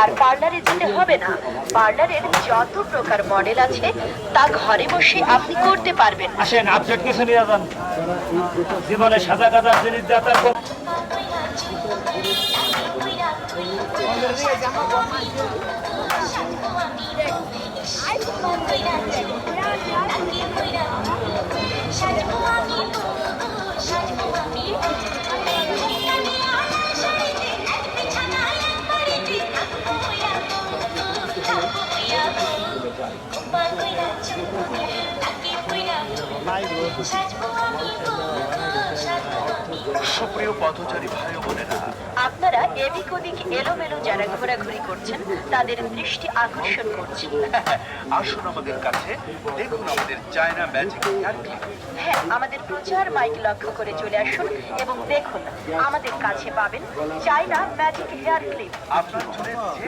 আর পার্লারে যেতে হবে না। পার্লারের যত প্রকার মডেল আছে তা ঘরে বসে আপনি করতে পারবেন। আসেন আপডেট কিছু নিয়ে যান, জীবনে সাদা কাদার জিনিস দেওয়া তার সুপ্রিয় পথচারী ভাই ও বোনেরা, আপনারা এদিক ওদিক এলোমেলো যারা ঘোরাঘুরি করছেন তাদের দৃষ্টি আকর্ষণ করছি। আসুন আমাদের কাছে, দেখুন আমাদের চায়না ম্যাজিক হেয়ার ক্লিপ। হ্যাঁ, আমাদের প্রচার মাইক লক্ষ্য করে চলে আসুন এবং দেখুন আমাদের কাছে পাবেন চায়না ম্যাজিক হেয়ার ক্লিপ। আপনার চুলের যে